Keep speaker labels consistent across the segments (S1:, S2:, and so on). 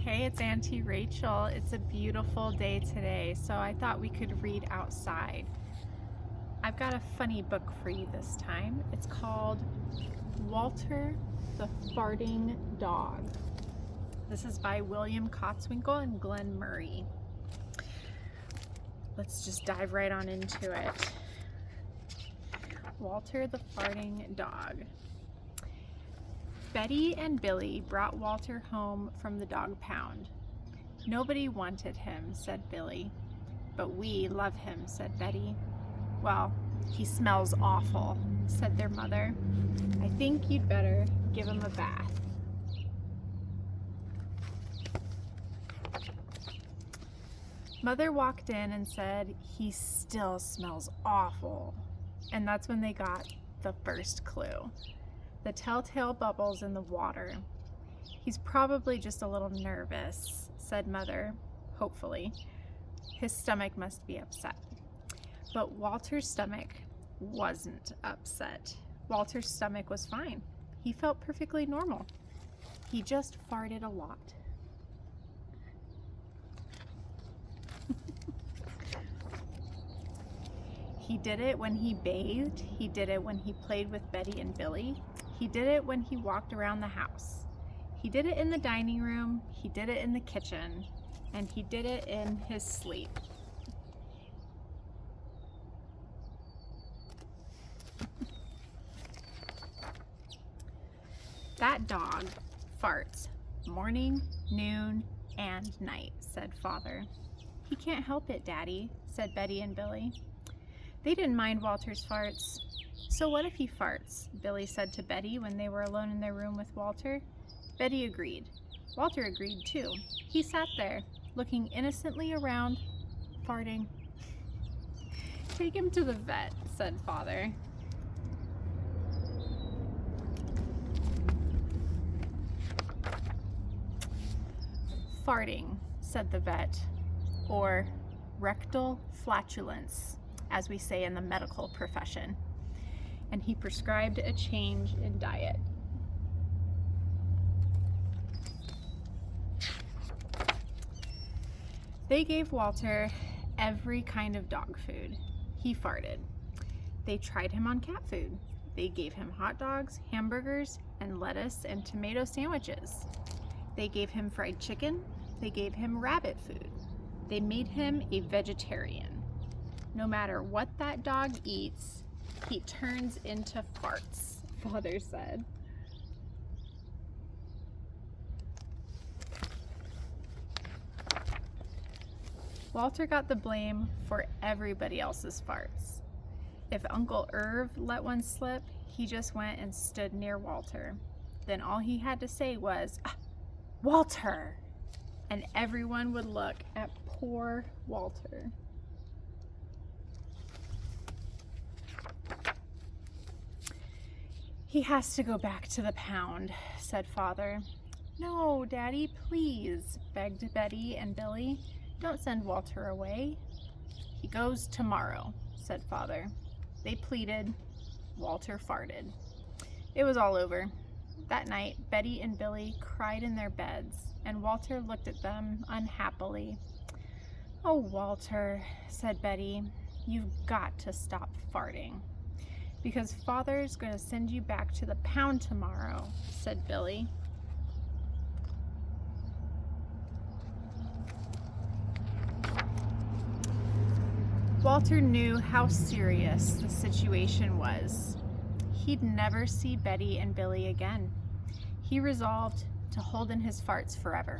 S1: Hey, it's Auntie Rachel. It's a beautiful day today, so I thought we could read outside. I've got a funny book for you this time. It's called Walter the Farting Dog. This is by William Kotzwinkle and Glenn Murray. Let's just dive right on into it. Walter the Farting Dog. Betty and Billy brought Walter home from the dog pound. Nobody wanted him, said Billy. But we love him, said Betty. Well, he smells awful, said their mother. I think you'd better give him a bath. Mother walked in and said, he still smells awful. And that's when they got the first clue. The telltale bubbles in the water. He's probably just a little nervous, said Mother, hopefully. His stomach must be upset. But Walter's stomach wasn't upset. Walter's stomach was fine. He felt perfectly normal. He just farted a lot. He did it when he bathed. He did it when he played with Betty and Billy. He did it when he walked around the house. He did it in the dining room. He did it in the kitchen. And he did it in his sleep. That dog farts morning, noon, and night, said Father. He can't help it, Daddy, said Betty and Billy. They didn't mind Walter's farts. So what if he farts? Billy said to Betty when they were alone in their room with Walter. Betty agreed. Walter agreed too. He sat there, looking innocently around, farting. Take him to the vet, said Father. Farting, said the vet, or rectal flatulence, as we say in the medical profession. And he prescribed a change in diet. They gave Walter every kind of dog food. He farted. They tried him on cat food. They gave him hot dogs, hamburgers, and lettuce and tomato sandwiches. They gave him fried chicken. They gave him rabbit food. They made him a vegetarian. No matter what that dog eats, he turns into farts, Father said. Walter got the blame for everybody else's farts. If Uncle Irv let one slip, he just went and stood near Walter. Then all he had to say was, Walter! And everyone would look at poor Walter. He has to go back to the pound, said Father. No, Daddy, please, begged Betty and Billy. Don't send Walter away. He goes tomorrow, said Father. They pleaded. Walter farted. It was all over. That night, Betty and Billy cried in their beds, and Walter looked at them unhappily. Oh, Walter, said Betty, you've got to stop farting. Because Father's going to send you back to the pound tomorrow, said Billy. Walter knew how serious the situation was. He'd never see Betty and Billy again. He resolved to hold in his farts forever.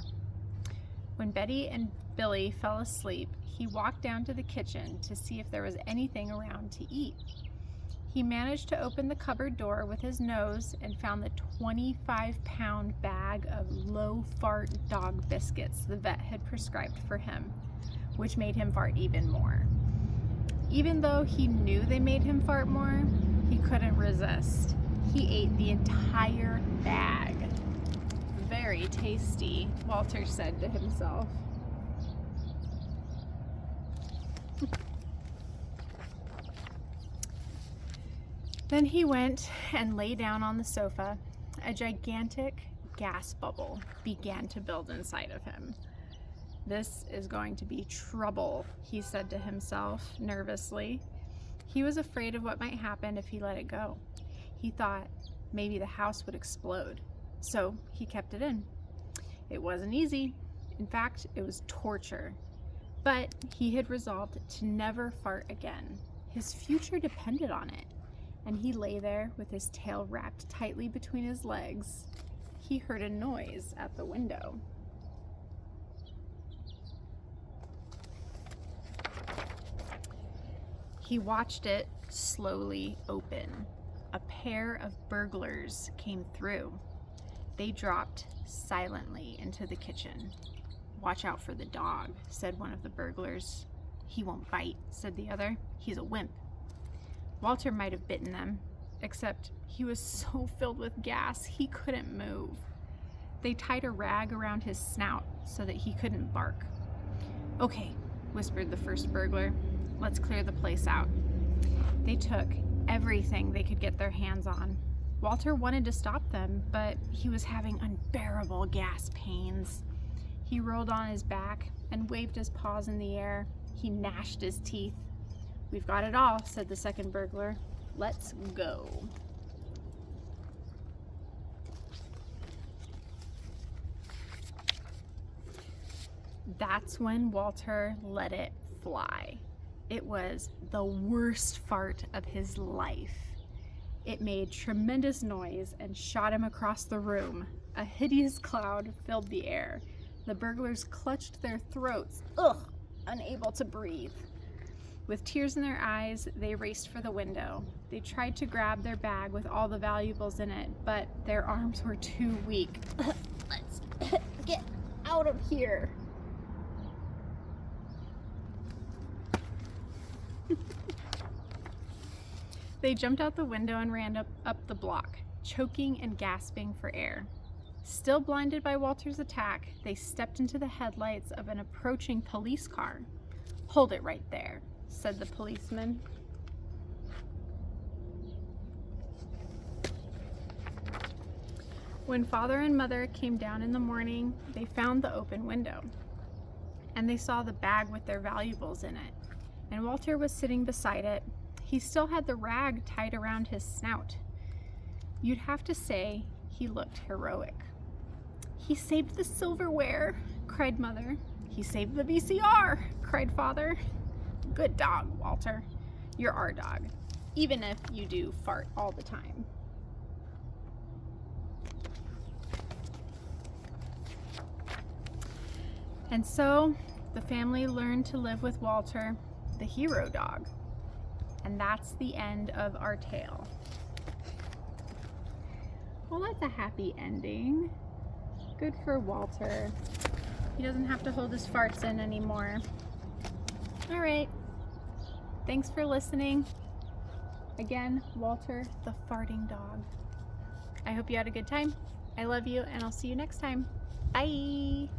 S1: When Betty and Billy fell asleep, he walked down to the kitchen to see if there was anything around to eat. He managed to open the cupboard door with his nose and found the 25-pound bag of low-fart dog biscuits the vet had prescribed for him, which made him fart even more. Even though he knew they made him fart more, he couldn't resist. He ate the entire bag. Very tasty, Walter said to himself. Then he went and lay down on the sofa, a gigantic gas bubble began to build inside of him. "This is going to be trouble," he said to himself nervously. He was afraid of what might happen if he let it go. He thought maybe the house would explode, so he kept it in. It wasn't easy. In fact, it was torture. But he had resolved to never fart again. His future depended on it. And he lay there with his tail wrapped tightly between his legs. He heard a noise at the window. He watched it slowly open. A pair of burglars came through. They dropped silently into the kitchen. "Watch out for the dog," said one of the burglars. "He won't bite," said the other. "He's a wimp." Walter might have bitten them, except he was so filled with gas he couldn't move. They tied a rag around his snout so that he couldn't bark. "Okay," whispered the first burglar. "Let's clear the place out." They took everything they could get their hands on. Walter wanted to stop them, but he was having unbearable gas pains. He rolled on his back and waved his paws in the air. He gnashed his teeth. "We've got it all," said the second burglar. "Let's go." That's when Walter let it fly. It was the worst fart of his life. It made tremendous noise and shot him across the room. A hideous cloud filled the air. The burglars clutched their throats, unable to breathe. With tears in their eyes, they raced for the window. They tried to grab their bag with all the valuables in it, but their arms were too weak. "Let's get out of here." They jumped out the window and ran up the block, choking and gasping for air. Still blinded by Walter's attack, they stepped into the headlights of an approaching police car. "Hold it right there," said the policeman. When father and mother came down in the morning, they found the open window, and they saw the bag with their valuables in it, and Walter was sitting beside it. He still had the rag tied around his snout. You'd have to say he looked heroic. "He saved the silverware," cried mother. "He saved the VCR," cried father. "Good dog, Walter. You're our dog, even if you do fart all the time." And so the family learned to live with Walter, the hero dog. And that's the end of our tale. Well, that's a happy ending. Good for Walter. He doesn't have to hold his farts in anymore. All right. Thanks for listening. Again, Walter, the farting dog. I hope you had a good time. I love you, and I'll see you next time. Bye.